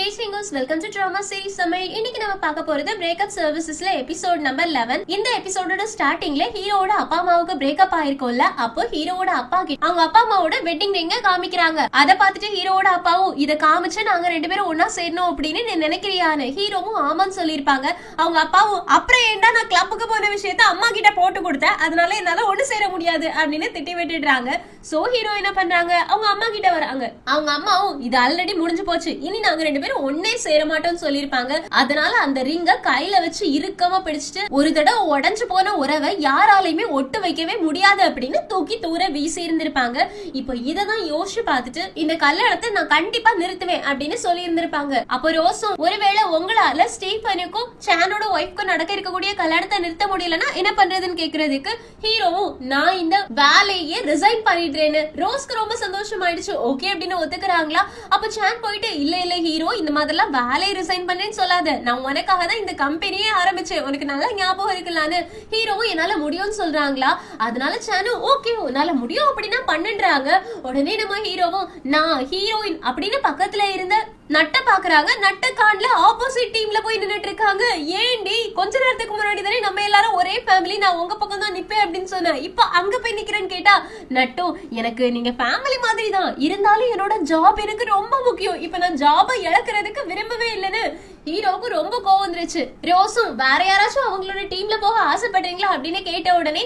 Hey singers, welcome to Drama Series Samay. இன்னைக்கு நம்ம பார்க்க போறது பிரேக்கப் சர்வீசஸ்ல எபிசோட் நம்பர் 11. இந்த எபிசோடோட ஸ்டார்டிங்ல ஹீரோவோட அப்பா அம்மாவுக்கு பிரேக்கப் ஆயிருக்கும்ல, அப்போ ஹீரோவோட அப்பா கிட்ட அவங்க அப்பா அம்மாவோட வெட்டிங் ரிங்க காமிக்கிறாங்க. அத பார்த்துட்டு ஹீரோவோட அப்பாவும் இத காமிச்சு நாங்க ரெண்டு பேரும் ஒன்னா சேரணும் அப்படின்னு நீ நினைக்கிறியான்னு ஹீரோவும் ஆமான்னு சொல்லிருப்பாங்க. அவங்க அப்பாவும் அப்புறம் ஏண்டா நான் கிளப்புக்கு போன விஷயத்த அம்மா கிட்ட போட்டு கொடுத்தேன், அதனால என்னால ஒண்ணு சேர முடியாது அப்படின்னு திட்டி விட்டுடுறாங்க. சோ ஹீரோ என்ன பண்றாங்க, அவங்க அம்மா கிட்ட வராங்க. அவங்க அம்மாவும் இது ஆல்ரெடி முடிஞ்சு போச்சு, இனி நாங்க ரெண்டு பேரும் ஒன்னே சேர மாட்டோம்னு சொல்லிருப்பாங்க. அதனால அந்த ரிங்க கையில வச்சு இறுக்கமா பிடிச்சிட்டு ஒரு தடவை உடைஞ்சு போன உறவை யாராலையுமே ஒட்டு வைக்கவே முடியாது அப்படின்னு தூக்கி தூர வீசி இருந்திருப்பாங்க. இப்ப இததான் யோசிச்சு பார்த்துட்டு இந்த கல்யாணத்தை நான் கண்டிப்பா நிறுத்துவேன் அப்படின்னு சொல்லி இருந்திருப்பாங்க. அப்போ ரோஸும் ஒருவேளை உங்களால ஸ்டீஃபனுக்கும் சானோட ஒய்ஃப்க்கும் நடக்க இருக்கக்கூடிய கல்யாணத்தை நிறுத்த முடியலன்னா என்ன பண்றதுன்னு கேக்குறதுக்கு ஹீரோவும் நான் இந்த வேலையே ரிசைன் பண்ணிடுறேன்னு ரோஸ்க்கு ரொம்ப சந்தோஷமாயிடுச்சு. ஓகே அப்படின்னு ஒத்துக்கிறாங்களா? அப்ப சான் போயிட்டு இல்ல இல்ல ஹீரோ, இந்த மாதிரிலாம் வேலையை ரிசைன் பண்ணேன்னு சொல்லாத, நான் உனக்காக தான் இந்த கம்பெனியே ஆரம்பிச்சேன், உனக்கு நல்லா ஞாபகம் இருக்கலான்னு ஹீரோவும் என்னால முடியும்னு சொல்றாங்களா. அதனால சானும் ஓகே உன்னால முடியும் அப்படின்னா பண்ணுன்றாங்க. உடனே நம்ம ஹீரோவும் நான் ஹீரோயின் அப்படின்னு பக்கத்துல இருந்த நட்ட பாக்குறாங்க. நட்ட காண்ல ஆப்போசிட் டீம்ல போய் நின்னுட்டு இருக்காங்க. ஏண்டி கொஞ்ச நேரத்துக்கு முன்னாடி தானே நம்ம எல்லாரும் ஒரே ஃபேமிலி, நான் உங்க பக்கம் தான் நிப்பேன் அப்படின்னு சொன்னேன், இப்ப அங்க போய் நிக்கிறேன்னு கேட்டா நட்டும் எனக்கு நீங்க ஃபேமிலி மாதிரி தான், இருந்தாலும் என்னோட ஜாப் எனக்கு ரொம்ப முக்கியம், இப்ப நான் ஜாபை இழக்கிறதுக்கு விரும்பவே இல்லைன்னு ஹீரோவுக்கு ரொம்ப கோவம் வந்துருச்சு. ரோஸும் வேற யாராச்சும் அவங்களோட டீம்ல போக ஆசைப்படுறீங்களா அப்படின்னு கேட்ட உடனே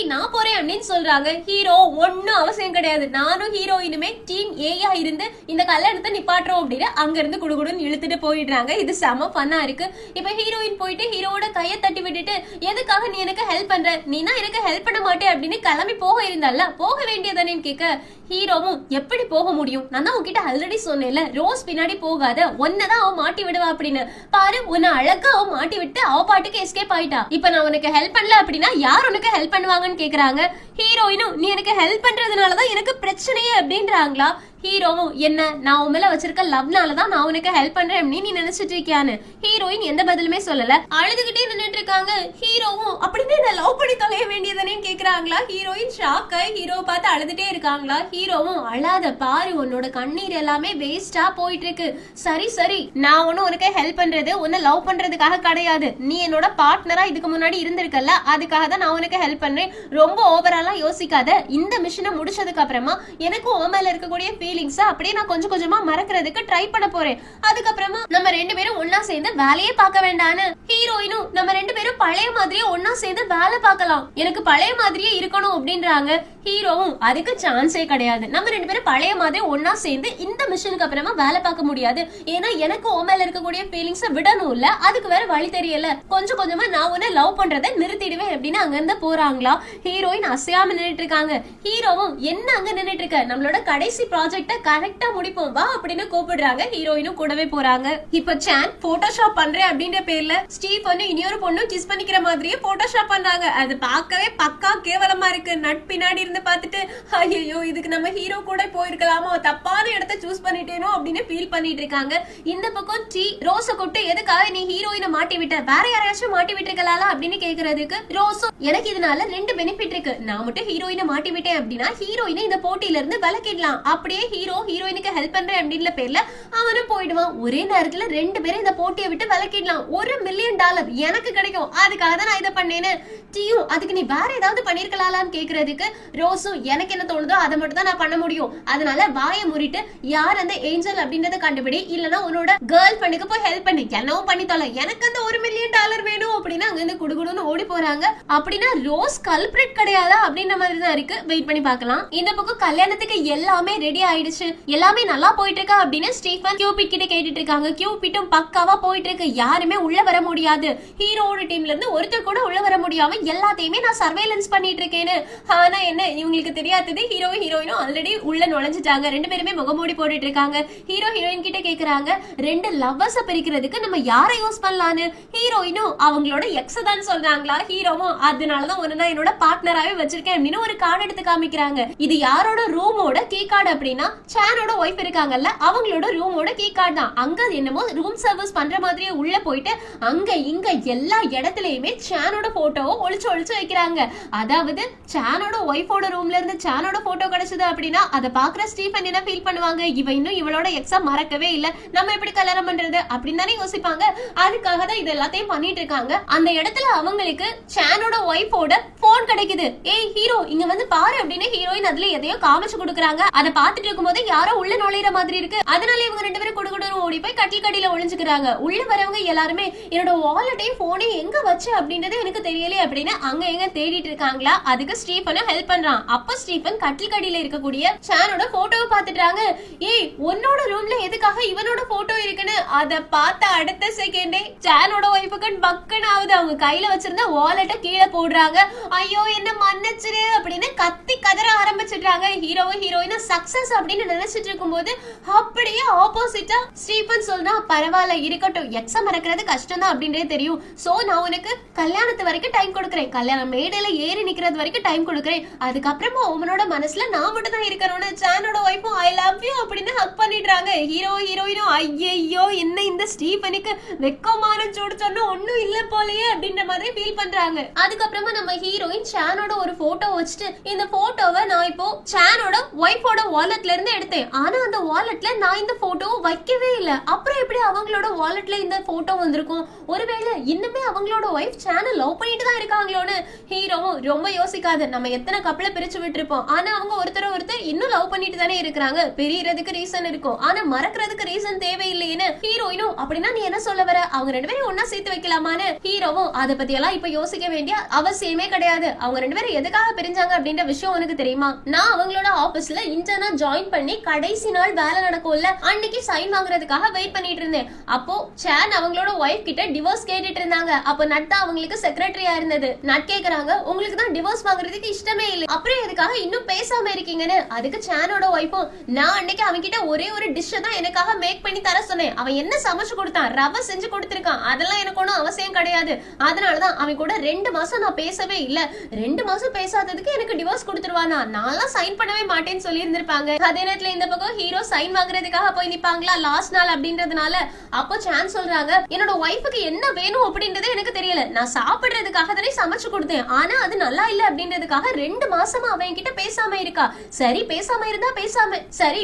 நான் போறேன் அப்படின்னு சொல்றாங்க. ஹீரோ ஒன்னும் அவசியம் கிடையாது, நானும் ஹீரோயினுமே டீம் ஏயா இருந்து இந்த கல்யாணத்தை நிப்பாட்டுறோம் அப்படின்னு அங்க இருந்து குடுகுடுன்னு இழுத்துட்டு போயிடுறாங்க. இது செம ஃபன்னா இருக்கு. இப்ப ஹீரோயின் போயிட்டு ஹீரோவோட கையை தட்டி விட்டுட்டு எதுக்காக நீ எனக்கு ஹெல்ப் பண்ற, நீனா எனக்கு ஹெல்ப் பண்ண மாட்டேன் அப்படின்னு கிளம்பி போக இருந்தால போக வேண்டியதானே கேட்க ஹீரோவும் எப்படி போக முடியும், நான் தான் உன்கிட்ட ஆல்ரெடி சொன்னேன்ல ரோஸ் பின்னாடி போகாத, ஒன்னதான் அவன் மாட்டி விடுவா அப்படின்னு, பாரு உன்னை அழகா அவன் மாட்டி விட்டு அவ பாட்டுக்கு எஸ்கேப் ஆயிட்டா, இப்ப நான் உனக்கு ஹெல்ப் பண்ணல அப்படின்னா யார் உனக்கு ஹெல்ப் பண்ணுவாங்கன்னு கேக்குறாங்க. ஹீரோயினும் நீ எனக்கு ஹெல்ப் பண்றதுனாலதான் எனக்கு பிரச்சனையே அப்படின்றாங்களா. ஹீரோவும் என்ன நான் உன் மேல வச்சிருக்க லவ்னாலதான் நான் உனக்கு ஹெல்ப் பண்றேன் அப்படின்னு நீ நினைச்சிட்டு இருக்கியான்னு ஹீரோயின் எந்த பதிலுமே சொல்லல, அழுதுகிட்டே நின்னுட்டு இருக்காங்க. ஹீரோவும் அப்படின்னு நான் லவ் பண்ணி தொலைய வேண்டியதானே கேக்குறாங்களா. ஹீரோயின் ஷாக் ஆகி ஹீரோவை பார்த்து அழுதுட்டே இருக்காங்களா. ஹீரோவும் அழாத பாரு, உன்னோட கண்ணீர் எல்லாமே வேஸ்டா போயிட்டு இருக்கு, சரி சரி நான் ஒன்னும் உனக்கு ஹெல்ப் பண்றது உன்னை லவ் பண்றதுக்காக கிடையாது, நீ என்னோட பார்ட்னரா இதுக்கு முன்னாடி இருந்திருக்கல, அதுக்காக தான் நான் உனக்கு ஹெல்ப் பண்றேன், ரொம்ப ஓவராலா யோசிக்காத, இந்த மிஷனை முடிச்சதுக்கு அப்புறமா எனக்கு உன் மேல இருக்கக்கூடிய அப்படியே நான் கொஞ்சம் கொஞ்சமா மறக்கிறதுக்கு ட்ரை பண்ண போறேன், அதுக்கப்புறமா நம்ம ரெண்டு பேரும் ஒன்னா சேர்ந்து வேலையே பார்க்க வேண்டான்னு ஹீரோயினும் நம்ம ரெண்டு பேரும் பழைய மாதிரியே ஒன்னா சேர்ந்து வேலை பார்க்கலாம், எனக்கு பழைய மாதிரியே இருக்கணும் அப்படின்றாங்க. ஹீரோவும் அதுக்கு சான்ஸே கிடையாது, நம்ம ரெண்டு பேரும் பழைய மாதிரி ஒன்னா சேர்ந்து இந்த மிஷனுக்கு அப்புறமா வேலை பார்க்க முடியாது, ஏன்னா எனக்கு உன் மேல இருக்கக்கூடிய ஃபீலிங்ஸ விடணும் இல்ல, அதுக்கு வேற வழி தெரியல, கொஞ்சம் கொஞ்சமா நான் உன்னை லவ் பண்றதை நிறுத்திடுவேன் அப்படின்னு அங்க இருந்து போறாங்களா. ஹீரோயின் அசையாம நின்னுட்டு இருக்காங்க. ஹீரோவும் என்ன அங்க நின்னுட்டு இருக்க, நம்மளோட கடைசி ப்ராஜெக்ட் கரெக்டா முடிப்போம் வா அப்படின்னு கூப்பிடுறாங்க. ஹீரோயினும் கூடவே போறாங்க. இப்ப சான் போட்டோஷாப் பண்றேன் அப்படின்ற பேர்ல ஸ்டீவ் வந்து இன்னொரு பொண்ணு கிஸ் பண்ணிக்கிற மாதிரியே போட்டோஷாப் பண்றாங்க. அது பார்க்கவே பக்கா கேவலமா இருக்கு. நட் பின்னாடி இருந்து பார்த்துட்டு ஐயோ இதுக்கு நம்ம ஹீரோ கூட போயிருக்கலாமோ, தப்பான இடத்த சூஸ் பண்ணிட்டேனோ அப்படின்னு ஃபீல் பண்ணிட்டு இருக்காங்க. இந்த பக்கம் ரோஸ கூப்பிட்டு எதுக்காக நீ ஹீரோயினை மாட்டி விட்ட, வேற யாரையாச்சும் மாட்டி விட்டுருக்கலாம்ல அப்படின்னு கேக்குறதுக்கு ரோஸும் எனக்கு இதனால ரெண்டு பெனிஃபிட் இருக்கு, நான் மட்டும் ஹீரோயினை மாட்டி விட்டேன் அப்படின்னா ஹீரோயினை இந்த போட்டியில இருந்து விலக்கிடலாம், அப்படியே ஹீரோ ஹீரோயினுக்கு ஹெல்ப் பண்றேன் அப்படின்ற பேர்ல அவனும் போயிடுவான், ஒரே நேரத்துல ரெண்டு பேரும் இந்த போட்டியை விட்டு விலக்கிடலாம், $1 மில்லியன் எனக்கு கிடைக்கும், அதுக்காக தான் நான் இதை பண்ணேன்னு டீயும் அதுக்கு நீ வேற ஏதாவது பண்ணிருக்கலாம்னு கேக்குறதுக்கு ரோஸும் எனக்கு என்ன தோணுதோ அதை மட்டும் தான் நான் பண்ண முடியும், அதனால வாயை மூடிட்டு யார் அந்த ஏஞ்சல் அப்படின்றத கண்டுபிடி, இல்லனா உன்னோட கேர்ள் ஃப்ரெண்டுக்கு போய் ஹெல்ப் பண்ணி என்னவும் பண்ணி தொலை, எனக்கு அந்த $1 மில்லியன் வேணும் அப்படின்னு அங்க இருந்து குடுகுடுன்னு ஓடி போறாங்க. அப்படின்னா ரோஸ் கல்பிரேட் கிடையாதா அப்படின்ற மாதிரி தான் இருக்கு, வெயிட் பண்ணி பார்க்கலாம். இந்த பக்கம் கல்யாணத்துக்கு எல்லாமே ரெடி ஆயிடுச்சு, எல்லாமே நல்லா போயிட்டு இருக்கா அப்படின்னு ஸ்டீஃபன் கியூபிட் கிட்ட கேட்டுட்டு இருக்காங்க. கியூபிட்டும் பக்காவா போயிட்டு இருக்கு, யாருமே உள்ள வர முடியாது, ஹீரோவோட டீம்ல இருந்து ஒருத்தர் கூட உள்ள வர முடியாம எல்லாத்தையுமே நான் சர்வேலன்ஸ் பண்ணிட்டு இருக்கேன்னு. ஆனா என்ன இவங்களுக்கு தெரியாதது, ஹீரோ ஹீரோயினும் ஆல்ரெடி உள்ள நுழைஞ்சிட்டாங்க, ரெண்டு பேருமே முகமூடி போட்டுட்டு இருக்காங்க. ஹீரோ ஹீரோயின் கிட்ட கேக்குறாங்க ரெண்டு லவ்வர்ஸ பிரிக்கிறதுக்கு நம்ம யாரை யூஸ் பண்ணலான்னு. ஹீரோயினும் அவங்களோட எக்ஸ் தான் சொல்றாங்களா. ஹீரோவும் அதனாலதான் ஒன்னு என்னோட பார்ட்னராவே வச்சிருக்கேன் அப்படின்னு ஒரு கார்டு எடுத்து காமிக்கிறாங்க. இது யாரோட ரூமோட கீ கார்டு அப்படின்னா என்னன்னா சானோட ஒய்ஃப் இருக்காங்கல்ல அவங்களோட ரூமோட கீ கார்டு தான். அங்க என்னமோ ரூம் சர்வீஸ் பண்ற மாதிரியே உள்ள போயிட்டு அங்க இங்க எல்லா இடத்துலயுமே சானோட போட்டோவை ஒளிச்சு ஒளிச்சு வைக்கிறாங்க. அதாவது சானோட ஒய்ஃபோட ரூம்ல இருந்து சானோட போட்டோ கிடைச்சது அப்படின்னா அதை பாக்குற ஸ்டீஃபன் என்ன ஃபீல் பண்ணுவாங்க, இவ இன்னும் இவளோட எக்ஸா மறக்கவே இல்ல, நம்ம எப்படி கல்யாணம் பண்றது அப்படின்னு தானே யோசிப்பாங்க. அதுக்காக தான் இது எல்லாத்தையும் பண்ணிட்டு இருக்காங்க. அந்த இடத்துல அவங்களுக்கு சானோட ஒய்ஃபோட போன் கிடைக்குது. ஏய் ஹீரோ இங்க வந்து பாரு அப்படின்னு ஹீரோயின் அதுல எதையோ காமிச்சு கொடுக்குறாங்க. அதை பார்த்துட்டு இருக்கும்போது யாரோ உள்ள நுழையிற மாதிரி இருக்கு. அதனால இவங்க ரெண்டு பேரும் குடுகுடு ஓடி போய் கட்டில் கடியில ஒளிஞ்சுக்கிறாங்க. உள்ள வரவங்க எல்லாருமே என்னோட வாலெட்டையும் போனையும் எங்க வச்சு அப்படின்றது எனக்கு தெரியல அப்படின்னு அங்க எங்க தேடிட்டு இருக்காங்களா. அதுக்கு ஸ்டீஃபனும் ஹெல்ப் பண்றான். அப்ப ஸ்டீஃபன் கட்டில் கடியில இருக்கக்கூடிய சானோட போட்டோவை பார்த்துட்டாங்க. ஏய் உன்னோட ரூம்ல எதுக்காக இவனோட போட்டோ இருக்குன்னு அதை பார்த்த அடுத்த செகண்டே சானோட ஒய்ஃபுக்கு பக்கன் ஆகுது. அவங்க கையில வச்சிருந்த வாலெட்டை கீழே போடுறாங்க. ஐயோ என்ன மன்னிச்சிரு அப்படின்னு கத்தி கதற ஆரம்பிச்சிடுறாங்க. ஹீரோவும் ஹீரோயினும் சக்சஸ் அப்படின்னு நினைச்சிட்டு இருக்கும்போது அப்படியே ஆப்போசிட்டா ஸ்டீஃபன் சொல்றான், பரவாயில்ல இருக்கட்டும், எக்ஸாம் மறக்கிறது கஷ்டம் தான் அப்படின்றே தெரியும். சோ நான் உனக்கு கல்யாணத்து வரைக்கும் டைம் கொடுக்குறேன், கல்யாண மேடையில ஏறி நிக்கிறது வரைக்கும் டைம் கொடுக்குறேன், அதுக்கப்புறமா உமனோட மனசுல நான் மட்டும் தான் இருக்கணும்னு சானோட ஒய்ஃபும் ஐ லவ் யூ அப்படின்னு ஹக் பண்ணிடுறாங்க. ஹீரோ ஹீரோயினும் ஐயோ என்ன இந்த ஸ்டீஃபனுக்கு வெக்கமான சூடு சொன்னா ஒன்னும் இல்ல போலயே அப்படின்ற மாதிரி ஃபீல் பண்றாங்க. அதுக்கப்புறமா நம்ம ஹீரோயின் சானோட ஒரு போட்டோ வச்சுட்டு இந்த போட்டோவை நான் இப்போ சானோட ஒய்ஃபோட வாலெட்ல இருந்து எடுத்தேன். ஆனா அந்த வாலெட்ல நான் இந்த போட்டோவை வைக்கவே இல்ல. அப்புறம் எப்படி அவங்களோட வாலெட்ல இந்த போட்டோ வந்திருக்கும்? ஒருவேளை இன்னுமே அவங்களோட ஒய்ஃப் சானை லவ் பண்ணிட்டு தான் இருக்காங்களோன்னு ஹீரோவும் ரொம்ப யோசிக்காது. நம்ம எத்தனை கப்பலை பிரிச்சு விட்டுருப்போம், ஆனா அவங்க ஒருத்தர் இன்னும் லவ் பண்ணிட்டு தானே இருக்கிறாங்க. பிரியறதுக்கு ரீசன் இருக்கும், ஆனா மறக்கிறதுக்கு ரீசன் தேவையில்லைன்னு ஹீரோயினும் அப்படின்னா நீ என்ன சொல்ல வர, அவங்க ரெண்டு பேரும் ஒன்னா சேர்த்து வைக்கலாமான்னு ஹீரோவும் அதை பத்தி எல்லாம் இப்ப யோசிக்க வேண்டிய அவசியமே கிடையாது. அவங்க ரெண்டு பேரும் எதுக்காக பிரிஞ்சாங்க அப்படின்ற விஷயம் உனக்கு தெரியுமா? நான் அவங்களோட ஆபீஸ்ல இன்டர்னா ஜாயின் பண்ணி கடைசி நாள் வேலை நடக்கும்ல அன்னைக்கு சைன் வாங்குறதுக்காக வெயிட் பண்ணிட்டு இருந்தேன். அப்போ சான் அவங்களோட ஒய்ஃப் கிட்ட டிவோர்ஸ் கேட்டுட்டு இருந்தாங்க. அப்போ நட் அவங்களுக்கு செக்ரட்டரியா இருந்தது. நட் கேக்குறாங்க, உங்களுக்கு தான் டிவோர்ஸ் வாங்குறதுக்கு இஷ்டமே இல்லை, அப்புறம் எதுக்காக இன்னும் பேசாம இருக்கீங்கன்னு. அதுக்கு சானோட ஒய்ஃபும், நான் அன்னைக்கு அவன் கிட்ட ஒரே ஒரு டிஷ் தான் எனக்காக மேக் பண்ணி தர சொன்னேன், அவன் என்ன சமைச்சு கொடுத்தான், ரவை செஞ்சு கொடுத்திருக்கான், அதெல்லாம் எனக்கு ஒன்னும் அவசியம் கிடையாது, அதனாலதான் அவன் கூட 2 மாசம் நான் பேசவே இல்ல, 2 மாசம் பேசாததுக்கு எனக்கு டிவோர்ஸ் கொடுத்துருவானா, நான் சைன் பண்ணவே மாட்டேன்னு சொல்லி இருந்திருப்பாங்க. அதே நேரத்துல இந்த பக்கம் ஹீரோ சைன் வாங்குறதுக்காக போய் நிப்பாங்களா லாஸ்ட் நாள் அப்படின்றதுனால. அப்போ சான் சொல்றாங்க, என்னோட ஒய்ஃபுக்கு என்ன வேணும் அப்படின்றது எனக்கு தெரியல, நான் சாப்பிடுறதுக்காக தானே சமைச்சு கொடுத்தேன், ஆனா அது நல்லா இல்ல அப்படின்றதுக்காக 2 மாசமா அவன் கிட்ட பேசாம இருக்கா. சரி பேசாம இருந்தா